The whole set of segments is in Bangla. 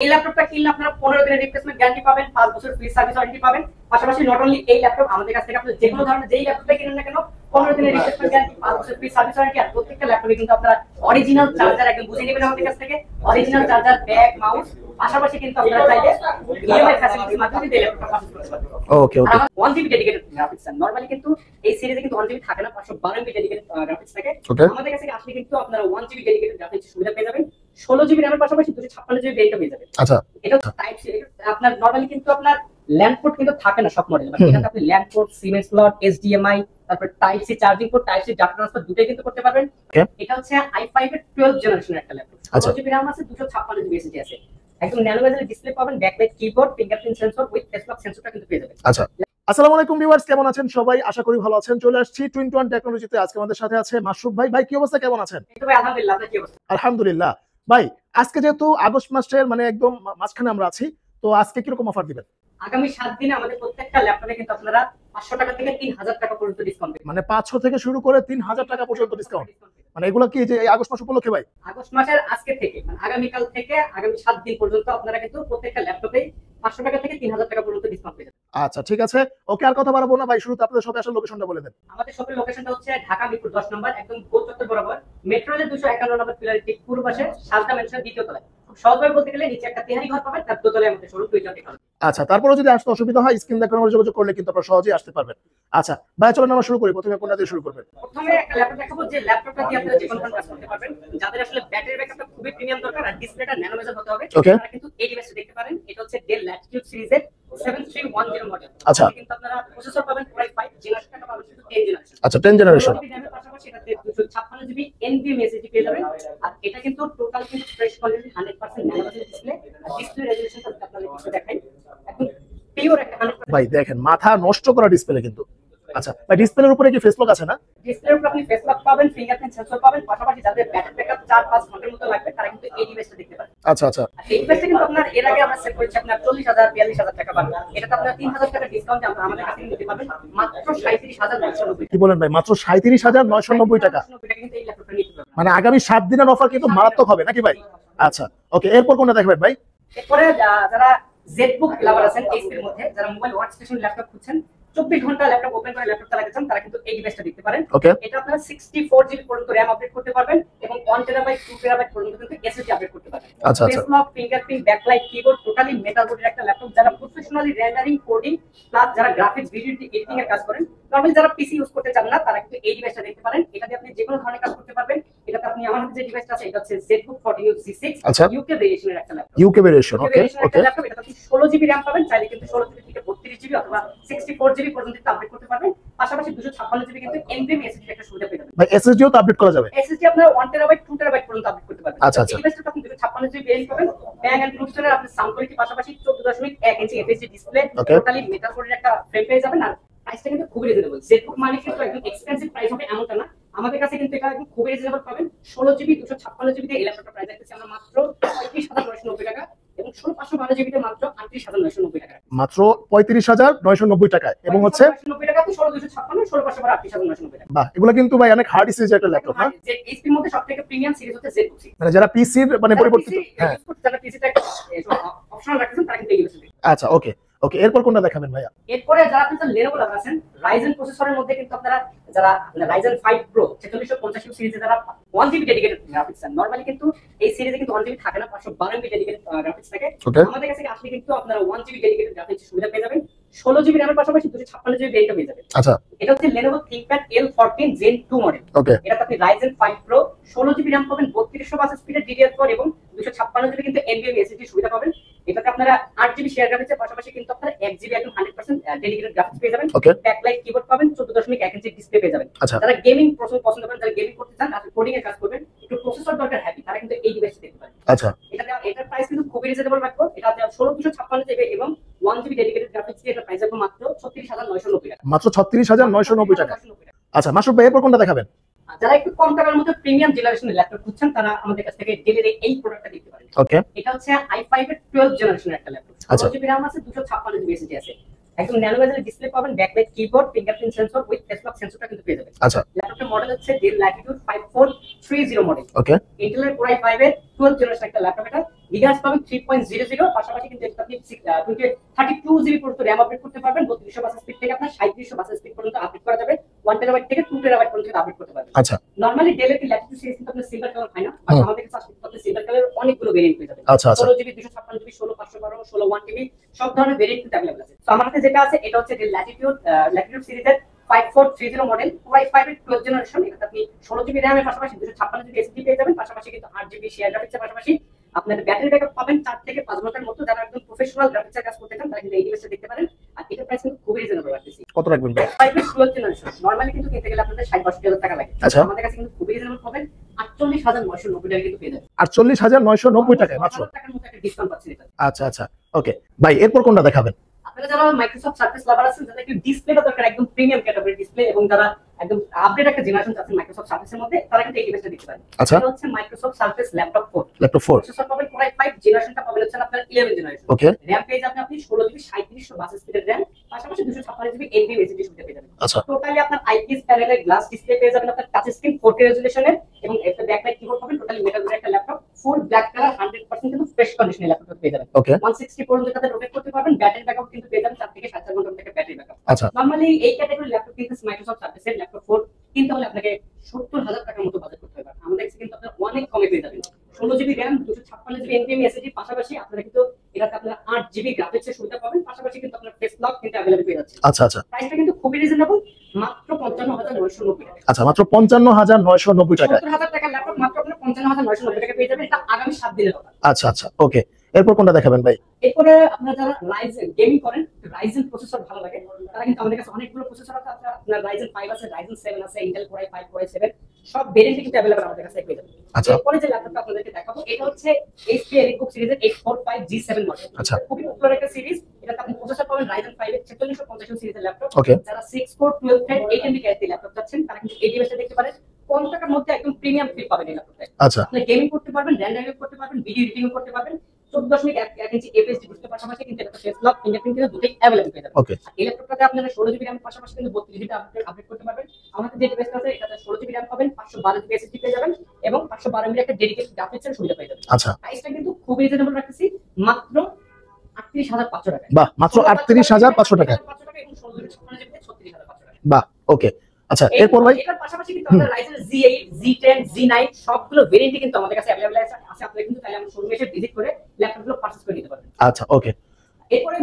এই ল্যাপটপটা কিনলে আপনারা 15 দিনের রিপ্লেসমেন্ট গ্যারান্টি পাবেন, 5 বছর ফ্রি সার্ভিস ওয়ারেন্টি পাবেন। পাশাপাশি নট অনলি এই ল্যাপটপ, আমাদের কাছ থেকে আপনি যে কোনো ধরনের যেই ল্যাপটপটা কিনেন না কেন 15 দিনের রিপ্লেসমেন্ট গ্যারান্টি, 5 বছর ফ্রি সার্ভিস ওয়ারেন্টি। আর প্রত্যেকটা ল্যাপটপে কিন্তু আপনারা অরিজিনাল চার্জার একদম বুঝে নেবেন আমাদের কাছ থেকে, অরিজিনাল চার্জার, ব্যাগ, মাউস। পাশাপাশি কিন্তু আপনারা চাইলে ইএমআই ফ্যাসিলিটির মাধ্যমে এই ল্যাপটপটা পারচেজ করতে পারবেন। ওকে ওকে। 1GB dedicated graphics. নরমালি কিন্তু এই সিরিজে কিন্তু 1GB থাকে না, 512 MB ডেডিকেটেড গ্রাফিক্স থাকে। আমাদের কাছে আসলে কিন্তু আপনারা 1GB ডেডিকেটেড গ্রাফিক্স সুবিধা পেয়ে যাবেন। 16GB RAM এর পাশাপাশি 256GB ভেরিয়েন্ট পেয়ে যাবেন। আচ্ছা, এটা টাইপ সি। আপনার নরমালি কিন্তু আপনার ল্যান্ড পোর্ট কিন্তু থাকে না সব মডেলে, বাট এটাতে আপনি ল্যান্ড পোর্ট, সিমেন্স স্লট, এইচডিএমআই, তারপর type C charging port, type C data transfer দুটোই কিন্তু করতে পারবেন। এটা হচ্ছে i5 এর 12th জেনারেশনের একটা ল্যাপটপ। 16GB RAM আছে, 256GB এসএসডি আছে। একদম ন্যানো বেজেল ডিসপ্লে পাবেন, backlight keyboard, fingerprint sensor with face lock সেন্সরটা কিন্তু পেয়ে যাবেন। আচ্ছা, আসসালামু আলাইকুম ভিউয়ার্স, কেমন আছেন সবাই? আশা করি ভালো আছেন। চলে আসছি টুইন ওয়ান টেকনোলজিতে। আজকে আমাদের সাথে আছে মাশরুফ ভাই। ভাই কি অবস্থা, কেমন আছেন? ভাই আলহামদুলিল্লাহ, আপনার কি অবস্থা? আলহামদুলিল্লাহ। ভাই আজকে যেহেতু আগস্ট মাসের একদম মাঝখানে আমরা আছি, তো আজকে কিরকম অফার দিবেন? আগামী 7 দিনে আমাদের প্রত্যেকটা ল্যাপটপে কিন্তু আপনারা 500 টাকা থেকে 3000 টাকা পর্যন্ত ডিসকাউন্ট পাবেন। 500 থেকে শুরু করে 3000 টাকা পর্যন্ত ডিসকাউন্ট। এগুলো কি যে এই আগস্ট মাস উপলক্ষে ভাই? আগস্ট মাসের আজকে থেকে আগামীকাল থেকে আগামী 7 দিন পর্যন্ত আপনারা কিন্তু প্রত্যেকটা ল্যাপটপে 500 টাকা থেকে 3000 টাকা পর্যন্ত ডিসকাউন্ট পেয়ে যাবেন। আচ্ছা ঠিক আছে, ওকে, আর কথা বাড়াবো না ভাই, শুরুতে আপনাদের সাথে আসার লোকেশনটা বলে দেন। আমাদের শপের লোকেশনটা হচ্ছে ঢাকা মিরপুর 10 নম্বর, একদম গোল চত্বর বরাবর, মেট্রো রেলের 251 নম্বর পিলারের ঠিক পূর্ব পাশে, সাজদা ম্যানশনের দ্বিতীয় তলায়। খুব সহজভাবে বলতে গেলে নিচে একটা তেহারি ঘর পাবেন, তার দোতলায় আমাদের শোরুম টুইটার টেকনোলজি। আচ্ছা, তারপরে যদি আসতে অসুবিধা হয় স্ক্রিন দেখার নম্বরে যোগাযোগ করলে কিন্তু আপনারা সহজেই আসতে পারবেন। আচ্ছা ভাই, চলুন আমরা শুরু করি। প্রথমে কোনটা দিয়ে শুরু করবেন? প্রথমে একটা ল্যাপটপ দেখাবো, যে ল্যাপটপটা দিয়ে আপনারা যে কোনো কাজ করতে পারবেন। যাদের আসলে ব্যাটারি ব্যাকআপটা খুবই প্রিমিয়াম দরকার আর ডিসপ্লেটা ন্যানো বেজেল হতে হবে, তারা কিন্তু এই ডিভাইসটা দেখতে পারেন। এটা হচ্ছে ডেল ল্যাটিটিউড সিরিজের 7310 মডেল। আচ্ছা, কিন্তু আপনারা প্রসেসর পাবেন Core i5 জেনারেশন, টাকা পাবেন শুধু 10 জেনারেশন। আচ্ছা 10 জেনারেশন। এর পাশাপাশি এটাতে 256GB NVMe SSD পেয়ে যাবেন। আর এটা কিন্তু টোটাল কিন্তু fresh quality 100% nano bezel display. আর ডিসপ্লে রেজোলিউশনটা আপনাদের কিছু দেখাই, একদম পিওর একটা 100%। ভাই দেখেন, মাথা নষ্ট করা ডিসপ্লে কিন্তু। আচ্ছা ভাই, ডিসপ্লের উপরে কি ফেস লক আছে না? ডিসপ্লের উপরে আপনি ফেস লক পাবেন, ফিঙ্গারপ্রিন্ট সেন্সর পাবেন, পাশাপাশি যাদের ব্যাটারি ব্যাকআপ 4-5 ঘন্টার মতো লাগবে তারা কিন্তু এই ডিভাইসটা দেখতে পারেন। আচ্ছা আচ্ছা, এই ডিভাইসটা কিন্তু আপনার এর আগে আমরা সেল করেছি আপনার 40000-42000 টাকা পাবেন। এটাতে আপনারা 3000 টাকা ডিসকাউন্ট আমরা আমাদের কাছে নিতে পারবেন মাত্র 37990। কি বলেন ভাই, মাত্র 37990 টাকা? কিন্তু এই ল্যাপটপটা নিতে পারবেন। আগামী 7 দিনের অফার কিন্তু মারাত্মক হবে নাকি ভাই? আচ্ছা ওকে, এরপর কোনটা দেখবেন ভাই? এরপরে যারা জেটবুক লাভার আছেন এইচপির মধ্যে, যারা মোবাইল ওয়ার্কস্টেশন ল্যাপটপ খুঁজছেন, 24 ঘন্টা ল্যাপটপ ওপেন করে ল্যাপটপ চালাতে চান, তারা কিন্তু এই ডিভাইসটা দেখতে পারেন। এটা আপনারা 64GB পর্যন্ত RAM আপডেট করতে পারবেন এবং 1TB 2TB পর্যন্ত কিন্তু SSD আপডেট করতে পারবেন। আচ্ছা আচ্ছা, face lock, fingerprint, backlight keyboard, totally metal বডির একটা ল্যাপটপ। যারা প্রফেশনালি রেন্ডারিং, কোডিং প্লাস যারা গ্রাফিক্স ভিডিও এডিটিং এর কাজ করেন, নরমালি যারা পিসি ইউজ করতে চান না, তারা কিন্তু এই ডিভাইসটা দেখতে পারেন। এটা দিয়ে আপনি যে কোনো ধরনের কাজ করতে পারবেন। এটাতে আপনি আমার হাতে যে ডিভাইসটা আছে এটা হচ্ছে ZBook 14 G6 ইউকে ভেরিয়েশনের একটা ল্যাপটপ। ইউকে ভেরিয়েশন, ওকে ওকে। এটা আপনি 16GB RAM পাবেন, চাইলে কিন্তু 16GB থেকে 32GB অথবা 64GB পর্যন্ত আপডেট করতে পারবেন। পাশাপাশি 256GB কিন্তু NVMe SSD একটা সুবিধা পেয়ে যাবেন। ভাই এসএসডিও তো আপডেট করা যাবে? SSD আপনার 1TB 2TB পর্যন্ত আপডেট করতে পারবেন। আচ্ছা আচ্ছা, এই ডিভাইসটা আপনি 256GB ভেরিয়েন্ট পাবেন। ব্যাং এন্ড ব্লুটুথের আপনি সাউন্ড কোয়ালিটি, পাশাপাশি 14.1 ইঞ্চি FHD ডিসপ্লে, টোটালি মেটাল বডির একটা ফ্রেম পেয়ে যাবেন। আর প্রাইসটা কিন্তু খুবই রিজনেবল। ZBook মানে কিন্তু একদম এক্সপেন্সিভ প্রাইস হবে এমনটা না, আমাদের কাছে কিন্তু এটা একদম খুবই রিজনেবল পাবেন। 16GB 256GB দিয়ে এই ল্যাপটপটা প্রাইস রাখতেছি আমরা মাত্র 35990 টাকা এবং 16512GB তে মাত্র 38990 টাকা। মাত্র 35990 টাকায়। এবং হচ্ছে 90 টাকা তো 16256, 16512 38990 টাকা। বাহ, এগুলো কিন্তু ভাই অনেক হার্ড সিরিজের একটা ল্যাপটপ না? যে এইচপির মধ্যে সবথেকে প্রিমিয়াম সিরিজ হচ্ছে ZBook। যারা পিসির পরিবর্তিত, হ্যাঁ যারা পিসিটা অপশনাল রাখছেন তারা কিন্তু এই ডিভাইসটা। আচ্ছা ওকে ওকে, এরপর কোনটা দেখাবেন ভাইয়া? এরপরে যারা কিন্তু Lenovo লাভার আছেন, Ryzen প্রসেসরের মধ্যে কিন্তু আপনারা যারা Ryzen 5 Pro 4650 সিরিজে যারা 1GB ডেডিকেটেড গ্রাফিক্স চান, নরমালি কিন্তু এই সিরিজে কিন্তু 1GB থাকে না, 512 MB ডেডিকেটেড গ্রাফিক্স থাকে। আমাদের কাছে আসলে কিন্তু আপনারা 1GB ডেডিকেটেড গ্রাফিক্স সুবিধা পেয়ে যাবেন। 16GB RAM এর পাশাপাশি 256GB ভেরিয়েন্ট পেয়ে যাবেন। আচ্ছা, এটা হচ্ছে Lenovo ThinkPad L14 Gen 2 model. এটাতে আপনি Ryzen 5 Pro 16GB RAM পাবেন, 3200 বাস স্পিডের DDR4 এবং 256GB কিন্তু NVMe SSD সুবিধা পাবেন। এটাতে আপনারা 8GB শেয়ার গ্রাফিক্সের পাশাপাশি কিন্তু আপনারা 1GB একদম 100% ডেডিকেটেড গ্রাফিক্স পেয়ে যাবেন। ব্যাকলাইট কিবোর্ড পাবেন, 14.1 ইঞ্চি ডিসপ্লে পেয়ে যাবেন। যারা গেমিং পছন্দ করেন, যারা গেমিং করতে চান, আপনি কোডিং এর কাজ করবেন, একটু প্রসেসর দরকার হ্যাপি, তারা কিন্তু এই ডিভাইসটা দেখতে পারেন। আচ্ছা, এটার প্রাইস কিন্তু খুবই রিজনেবল রাখবো। এটাতে 16256GB এবং 1GB ডেডিকেটেড গ্রাফিক্স দিয়ে এটা প্রাইস রাখবো মাত্র 36990 টাকা। মাত্র 36990 টাকা। আচ্ছা মাসুদ ভাই, এরপর কোনটা দেখাবেন? যারা একটু কম টাকার মধ্যে প্রিমিয়াম জেনারেশনের ল্যাপটপ খুঁজছেন, তারা আমাদের কাছ থেকে ডেলের এই প্রোডাক্টটা দেখতে পারেন। ওকে, এটা হচ্ছে i5 এর 12th জেনারেশনের একটা ল্যাপটপ। 16GB RAM আছে, 256GB SSD আছে। একদম ন্যানো বেজেল ডিসপ্লে পাবেন, backlight keyboard, fingerprint sensor with face lock সেন্সরটা কিন্তু পেয়ে যাবেন। আচ্ছা, ল্যাপটপের মডেল হচ্ছে Dell Latitude 5430 মডেল। ওকে, Intel এর Core i5 এর 12th জেনারেশন একটা ল্যাপটপ। এটা গিগাহার্টজ পাবেন 3.00, পাশাপাশি কিন্তু এটা আপনি 32 জিবি পর্যন্ত র‍্যাম আপডেট করতে পারবেন। 3200 বাস স্পিড থেকে আপনার 3700 বাস স্পিড পর্যন্ত আপডেট করা যাবে। 1 টেরাবাইট থেকে 2 টেরাবাইট পর্যন্ত আপডেট করতে পারবেন। আচ্ছা, নরমালি ডেলের ল্যাটিটিউড সিরিজ কিন্তু আপনার সিলভার কালার হয় না, বাট আমাদের কাছে আসলে সিলভার কালারের অনেকগুলো ভেরিয়েন্ট পেয়ে যাবেন। আচ্ছা আচ্ছা, 16 জিবি, 256 জিবি, 16 512, 16 1 টিবি, সব ধরনের ভেরিয়েন্ট কিন্তু अवेलेबल আছে। তো আমার কাছে যেটা আছে এটা হচ্ছে ল্যাটিটিউড সিরিজের 5430 মডেল, Core i5 এর 12th জেনারেশন। এটাতে আপনি 16 জিবি র‍্যাম এর পাশাপাশি 256 জিবি এসএসডি পেয়ে যাবেন, পাশাপাশি কিন্তু 8 জিবি শেয়ার গ্রাফিক্সের পাশাপাশি আপনার ব্যাটারি ব্যাকআপ পাবেন 4 থেকে 5 ঘন্টার মতো। যারা একদম প্রফেশনাল গ্রাফিক্সের কাজ করতে চান তারা কিন্তু এই ডিভাইসটা দেখতে পারেন। আর এটার প্রাইস কিন্তু খুবই রিজনেবল রাখতেছি। কত রাখবেন ভাই? i5 এর 12th জেনারেশন নরমালি কিন্তু কিনতে গেলে আপনাদের 60-62 টাকা লাগে। আচ্ছা, আমাদের কাছে কিন্তু খুবই রিজনেবল পাবেন, 48990 টাকা কিন্তু পেয়ে যাবেন। 48990 টাকায় মাত্র? টাকার মতো একটা ডিসকাউন্ট পাচ্ছেন এটা। আচ্ছা আচ্ছা, ওকে ভাই, এরপর কোনটা দেখাবেন? আপনারা যারা মাইক্রোসফট সার্ফেস লাভার আছেন, যাদের একটু ডিসপ্লেটা দরকার, একদম প্রিমিয়াম ক্যাটাগরি ডিসপ্লে, এবং যারা একদম আপডেট একটা জেনারেশন চাচ্ছেন মাইক্রোসফট সার্ফেসের মধ্যে, তারা কিন্তু এই ডিভাইসটা দেখতে পারেন। আচ্ছা, এটা হচ্ছে Microsoft surface laptop 4। Laptop 4 processor পাবেন Core i5, জেনারেশনটা পাবেন হচ্ছে আপনার 11 জেনারেশন। ওকে, র‍্যাম পেয়ে যাবেন আপনি 16 জিবি 3700 বাস স্পিডের র‍্যাম, পাশাপাশি 256 জিবি NVMe SSD সুবিধা পেয়ে যাবেন। আচ্ছা, টোটালি আপনার আইপিএস প্যানেলের গ্লাস ডিসপ্লে পেয়ে যাবেন, আপনার টাচ স্ক্রিন 4K রেজোলিউশনের, এবং একটা ব্যাকলাইট কিবোর্ড পাবেন। টোটালি মেটালের একটা ল্যাপটপ, ফুল ব্ল্যাক কালার, 100% কিন্তু ফ্রেশ কন্ডিশনের ল্যাপটপ পেয়ে যাবেন। ওকে, 160 পর্যন্ত তাতে রোটেট করতে পারবেন। ব্যাটারি ব্যাকআপ কিন্তু পেয়ে যাবেন 4 থেকে 7 ঘন্টার মধ্যে ব্যাটারি ব্যাকআপ। আচ্ছা, নরমালি এই ক্যাটাগরির ল্যাপটপ কিন্তু মাইক্রোসফট সার্ফেসের ল্যাপটপ 4 কিনতে হলে আপনাকে 70000 টাকার মতো বাজেট করতে হবে। আমাদের কাছে কিন্তু আপনারা অনেক কমে পেয়ে যাবেন। 16 GB RAM, 256 GB NVMe SSD, পাশাপাশি আপনারা কিন্তু এটাতে আপনারা 8 জিবি গ্রাফিক্সের সুবিধা পাবেন, পাশাপাশি কিন্তু আপনারা ফেস লক কিন্তু अवेलेबल পেয়ে যাচ্ছেন। আচ্ছা আচ্ছা, প্রাইসটা কিন্তু খুবই রিজনেবল, মাত্র 55990 টাকা। আচ্ছা, মাত্র 55990 টাকা। 70000 টাকার ল্যাপটপ মাত্র আপনারা 55990 টাকা পেয়ে যাবেন। এটা আগামী 7 দিনের কথা। আচ্ছা আচ্ছা, ওকে, এরপর কোনটা দেখাবেন ভাই? এরপরে আপনারা যারা রাইজেন গেমিং করেন, রাইজেন প্রসেসর ভালো লাগে, তারা কিন্তু আমাদের কাছে অনেকগুলো প্রসেসর আছে। আপনার রাইজেন 5 আছে, রাইজেন 7 আছে, Intel Core i5, Core i7, সব ভেরিয়েন্ট কিন্তু अवेलेबल আমাদের কাছে পেয়ে যাবেন। আচ্ছা, এরপরে যে ল্যাপটপটা আপনাদেরকে দেখাবো এটা হচ্ছে HP EliteBook সিরিজের 845G7 মডেল। আচ্ছা, খুবই পপুলার একটা সিরিজ। এটাতে আপনি প্রসেসর পাবেন রাইজেন 5 এর 4650 সিরিজের ল্যাপটপ। ওকে, যারা 6 কোর 12 থ্রেড 8 MB ক্যাশ দিয়ে ল্যাপটপ চাচ্ছেন, তারা কিন্তু এই ডিভাইসটা দেখতে পারেন। কম টাকার মধ্যে একদম প্রিমিয়াম ফিল পাবেন এই ল্যাপটপে। আচ্ছা, আপনি গেমিং করতে পারবেন, র্যান্ডারিং করতে পারবেন, ভিডিও এডিটিং করতে পারবেন। 14.1 ইঞ্চি FHD ডিসপ্লে, পাশাপাশি কিন্তু এটা ফেস লক, ফিঙ্গারপ্রিন্ট কিন্তু দুটোই अवेलेबल পেয়ে যাবেন। ওকে, এই ল্যাপটপটাতে আপনারা 16 জিবি র‍্যাম পাশাপাশি কিন্তু 32 জিবি আপডেট করতে পারবেন। আমাদের যে ডিভাইসটা আছে এটাতে 16 জিবি র‍্যাম পাবেন, 512 জিবি SSD পেয়ে যাবেন, এবং 512 MB একটা ডেডিকেটেড গ্রাফিক্সের সুবিধা পেয়ে যাবেন। আচ্ছা, প্রাইসটা কিন্তু খুবই রিজনেবল রাখতেছি, মাত্র 38500 টাকা। বাহ, মাত্র 38500 টাকা। এবং 16 জিবি 56 জিবি 36500 টাকা। বাহ, ওকে, আচ্ছা, এরপর ভাই? এটার পাশাপাশি কিন্তু আমাদের Ryzen Z8, Z10, Z9 সবগুলো ভেরিয়েন্টই কিন্তু আমাদের কাছে अवेलेबल আছে। আপনারা কিন্তু চাইলে আমাদের শোরুমে এসে ভিজিট করে ল্যাপটপগুলো পারচেজ করে নিতে পারবেন। আচ্ছা, ওকে, এরপরে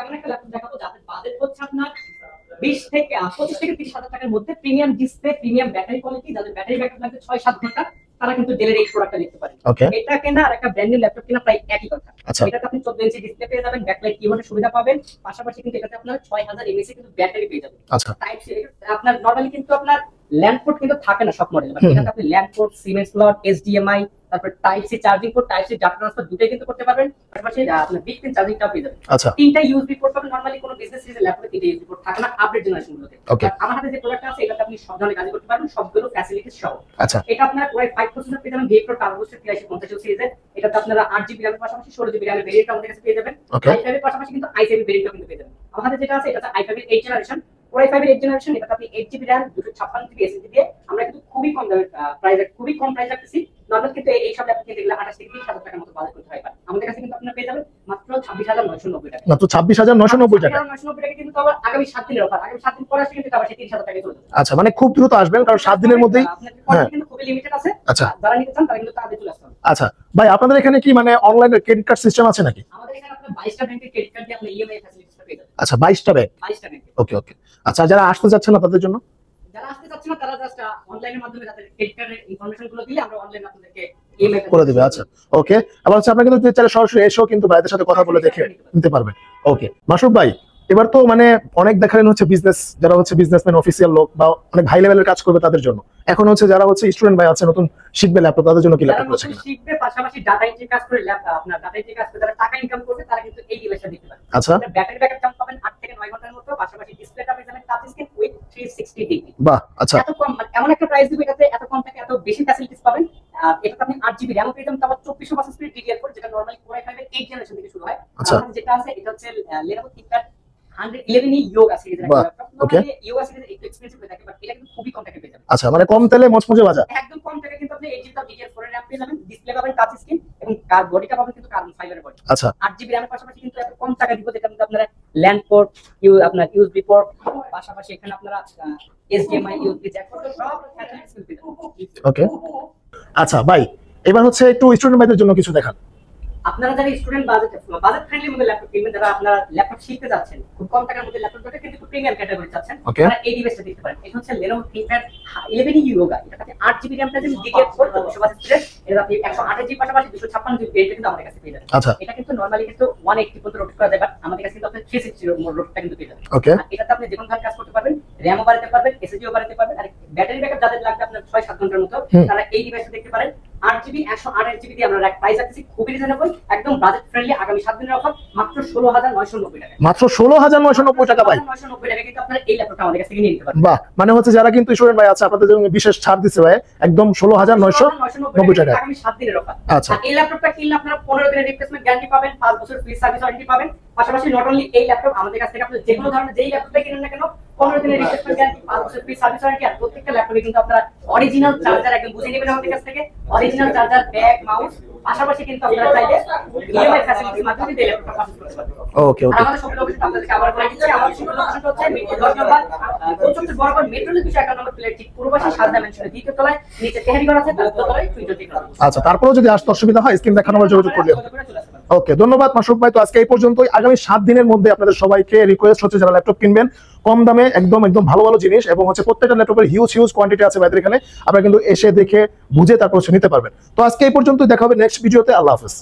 এমন একটা ল্যাপটপ দেখাবো যাদের বাজেট হচ্ছে আপনার 25 থেকে 30,000 টাকার মধ্যে, premium display, premium battery quality, যাদের ব্যাটারি ব্যাকআপ লাগবে 6-7 ঘন্টা, তারা কিন্তু ডেলের এই প্রোডাক্টটা দেখতে পারেন। ওকে, এটা কেনা আর একটা ব্র্যান্ড নিউ ল্যাপটপ কেনা প্রায় একই কথা। আচ্ছা, এটাতে আপনি 14 ইঞ্চি ডিসপ্লে পেয়ে যাবেন, ব্যাকলাইট কিবোর্ডের সুবিধা পাবেন, পাশাপাশি কিন্তু এটাতে আপনার 6000 mAh কিন্তু ব্যাটারি পেয়ে যাবেন। আচ্ছা, টাইপ সি আপনার নরমালি কিন্তু আপনার ল্যান্ড পোর্ট কিন্তু থাকে না সব মডেলে, বাট এটাতে আপনি ল্যান্ড পোর্ট, সিমেন্স স্লট, HDMI, তারপর type C charging port, type C data transfer দুটোই কিন্তু করতে পারবেন, পাশাপাশি আপনার বিগ পিন চার্জিংটাও পেয়ে যাবেন। আচ্ছা, তিনটা ইউএসবি পোর্ট পাবেন। নরমালি কোনো বিজনেস সিরিজের ল্যাপটপে তিনটা ইউএসবি পোর্ট থাকে না আপডেট জেনারেশনগুলোতে। ওকে, আমার হাতে যে প্রোডাক্টটা আছে এটাতে আপনি সব ধরনের কাজ করতে পারবেন, সবগুলো ফ্যাসিলিটিস সহ। আচ্ছা, এটা আপনার Core i5 প্রসেসর পেয়ে যাবেন, V8 Pro টার্বোস্টার 8350 সিরিজের। এটাতে আপনারা 8 জিবি র‍্যামের পাশাপাশি 16 জিবি র‍্যামের ভেরিয়েন্ট আমাদের কাছে পেয়ে যাবেন। ওকে, i5 এর পাশাপাশি কিন্তু i7 ভেরিয়েন্টও কিন্তু পেয়ে যাবেন। আমাদের যেটা আছে এটা i5 এর 8 জেনারেশন, Core i5 এর 8 জেনারেশন। এটাতে আপনি 8 জিবি র‍্যাম, 256 জিবি SSD দিয়ে আমরা কিন্তু খুবই কম দামে খুবই কম প্রাইস রাখতেছি। নরমাল কিন্তু এই সব ল্যাপটপ কিনতে গেলে 28 থেকে 30000 টাকার মতো বাজেট করতে হয়। আমাদের কাছে কিন্তু আপনারা পেয়ে যাবেন মাত্র 26990 টাকা। মাত্র 26990 টাকা। 26990 টাকা কিন্তু আবার আগামী 7 দিনের অফার। আগামী 7 দিন পরে আসলে কিন্তু আবার সেই 30000 টাকায় চলে যাবে। আচ্ছা, মানে খুব দ্রুত আসবেন, কারণ 7 দিনের মধ্যেই। আপনাদের কোয়ান্টিটি কিন্তু খুবই লিমিটেড আছে। আচ্ছা, যারা নিতে চান তারা কিন্তু তাড়াতাড়ি চলে আসতে হবে। আচ্ছা ভাই, আপনাদের এখানে কি মানে অনলাইনে ক্রেডিট কার্ড সিস্টেম আছে নাকি? আমাদের এখানে আপনারা 22টা ব্যাংকের ক্রেডিট কার্ড দিয়ে আপনি ইএমআই ফ্যাসিলিটিসটা পেয়ে যাবেন। আচ্ছা, 22টা ব্যাংক। 22টা ব্যাংক। ওকে ওকে, আচ্ছা, যারা আসতে যাচ্ছে না তাদের জন্য? যারা আসতে চাচ্ছে না তারা জাস্ট অনলাইনের মাধ্যমে তাদের ক্রেডিট কার্ডের ইনফরমেশন গুলো দিলে আমরা অনলাইনে আপনাদেরকে ইএমআই করে দিবে। আচ্ছা, ওকে, আবার হচ্ছে আপনারা কিন্তু চাইলে সরাসরি এসেও কিন্তু ভাইদের সাথে কথা বলে দেখে নিতে পারবেন। ওকে, মাসুদ ভাই, এবার তো মানে অনেক দেখালেন হচ্ছে বিজনেস, যারা হচ্ছে বিজনেসম্যান, অফিসিয়াল লোক বা অনেক হাই লেভেলের কাজ করবে তাদের জন্য। এখন হচ্ছে যারা হচ্ছে স্টুডেন্ট ভাই আছে, নতুন শিখবে ল্যাপটপ, তাদের জন্য কি ল্যাপটপ রয়েছে কিনা? শিখবে, পাশাপাশি ডাটা এন্ট্রি কাজ করে আপনার ডাটা এন্ট্রি কাজ করে যারা টাকা ইনকাম করবে তারা কিন্তু এই ডিভাইসটা দিতে পারে। আচ্ছা, ব্যাটারি ব্যাকআপ টাইম পাবেন 8 থেকে 9 ঘন্টার মতো, পাশাপাশি ডিসপ্লেটা পেয়ে যাবেন টাচ স্ক্রিন উইথ 360 ডিগ্রি। বাহ, আচ্ছা, এত কম, এমন একটা প্রাইস দিবে এটাতে এত কম টাকা এত বেশি ফ্যাসিলিটিস পাবেন। এটাতে আপনি 8 জিবি র‍্যাম পেয়ে যাবেন, তারপর 2400 বাসের DDR4, যেটা নরমালি Core i5 এর 8 জেনারেশন থেকে শুরু হয়। আচ্ছা, আমাদের যেটা আছে এটা হচ্ছে Lenovo ThinkPad 111 ইয়োগা সিরিজের একটা বাহ, laptop. okay. Normally yoga series একটু এক্সপেন্সিভ হয়ে থাকে, বাট এটা কিন্তু খুবই কম টাকায় পেয়ে যাবেন। আচ্ছা, মানে কম তেলে মচমচে ভাজা। একদম কম টাকায় কিন্তু আপনি 8GB DDR4 এর RAM পেয়ে যাবেন, ডিসপ্লে পাবেন টাচ স্ক্রিন এবং বডিটা পাবেন কিন্তু কার্বন ফাইবারের বডি। আচ্ছা 8GB RAM এর পাশাপাশি কিন্তু এত কম টাকা দিব যেটা কিন্তু আপনারা ল্যান্ড পোর্ট, আপনার ইউএসবি পোর্ট, পাশাপাশি এখানে আপনারা HDMI, USB জ্যাক পোর্ট সব ফ্যাসিলিটিস পেয়ে যাবেন। ওকে। আচ্ছা ভাই, এবার হচ্ছে একটু স্টুডেন্ট ভাইদের জন্য কিছু দেখান। আপনারা যারা স্টুডেন্ট বাজেট ফ্রেন্ডলি মধ্যে ল্যাপটপ কিনবেন, যারা আপনারা ল্যাপটপ শিখতে যাচ্ছেন, খুব কম টাকার মধ্যে ল্যাপটপ দরকার কিন্তু প্রিমিয়াম ক্যাটাগরি চাচ্ছেন, Okay. তারা এই ডিভাইসটা দিতে পারেন। এটা হচ্ছে Lenovo ThinkPad 11 ইয়োগা। এটা আপনি 8GB RAM plus DDR4 232 storage, এটা আপনি 128GB পাশাপাশি 256GB ভেরিয়েন্ট কিন্তু আমাদের কাছে পেয়ে যাবেন। আচ্ছা এটা কিন্তু নরমালি কিন্তু 180 পর্যন্ত রোটেট করা যায়, বাট আমাদের কাছে কিন্তু আপনি 360 রোটেটটা কিন্তু পেয়ে যাবেন। ওকে। আর এটাতে আপনি যে কোনো ধরনের কাজ করতে পারবেন, র‍্যামও বাড়াতে পারবেন, এসএসডিও বাড়াতে পারবেন, আর ব্যাটারি ব্যাকআপ যাদের লাগবে আপনার 6-7 ঘন্টার মতো, তারা এই ডিভাইসটা দেখতে পারেন। 8GB 128GB দিয়ে আমরা প্রাইস রাখছি খুবই রিজনেবল, একদম বাজেট ফ্রেন্ডলি। আগামী 7 দিনের অফার মাত্র 16,990 টাকা। মাত্র 16,990 টাকা ভাই। 990 টাকা কিন্তু আপনারা এই ল্যাপটপটা আমাদের কাছ থেকে নিয়ে নিতে পারবেন। বাহ, মানে হচ্ছে যারা কিন্তু স্টুডেন্ট ভাই আছে আপনাদের জন্য বিশেষ ছাড় দিচ্ছে ভাই, একদম 16,990 টাকা। আগামী 7 দিনের অফার। আচ্ছা। আর এই ল্যাপটপটা কিনলে আপনারা 15 দিনের রিপ্লেসমেন্ট গ্যারান্টি পাবেন, 5 বছর ফ্রি সার্ভিস ওয়ারেন্টি পাবেন। পাশাপাশি নট অনলি এই ল্যাপটপ, আমাদের কাছ থেকে আপনি যে কোনো ধরনের যেই ল্যাপটপটা কিনেন না কেন 15 দিনের রিপ্লেসমেন্ট গ্যারান্টি, 5 বছর ফ্রি সার্ভিস ওয়ারেন্টি। আর প্রত্যেকটা ল্যাপটপে কিন্তু আপনারা অরিজিনাল চার্জার একদম বুঝে নেবেন আমাদের কাছ থেকে, অরিজিনাল চার্জার, ব্যাগ, মাউস, পাশাপাশি কিন্তু আপনারা চাইলে ইএমআই ফ্যাসিলিটির মাধ্যমে এই ল্যাপটপটা পারচেজ করতে পারবেন। ওকে আর ওকে। আমাদের শপের লোকেশন আপনাদেরকে আবার বলে দিচ্ছি, আমাদের শপের লোকেশনটা হচ্ছে মেট্রো 10 নম্বর, চৌচত্বর বরাবর মেট্রো 251 নম্বর প্লেট ঠিক পূর্ব পাশে সাজদা মেনশনের দ্বিতীয় তলায়, নিচে তেহারি ঘর আছে, তার তলায় টুইটার ঠিক আছে। আচ্ছা, তারপরেও যদি আসতে অসুবিধা হয় স্ক্রিন দেখানো নম্বরে যোগাযোগ করলে হবে। ওকে, ধন্যবাদ মাসুক ভাই। তো আজকে এই পর্যন্তই। আগামী 7 দিনের মধ্যে আপনাদের সবাইকে রিকোয়েস্ট হচ্ছে যারা ল্যাপটপ কিনবেন কম দামে একদম ভালো ভালো জিনিস, এবং হচ্ছে প্রত্যেকটা ল্যাপটপের হিউজ কোয়ান্টিটি আছে ভাইদের এখানে, আপনারা কিন্তু এসে দেখে বুঝে তারপর হচ্ছে নিতে পারবেন। তো আজকে এই পর্যন্তই, দেখা হবে নেক্সট ভিডিওতে। আল্লাহ হাফেজ।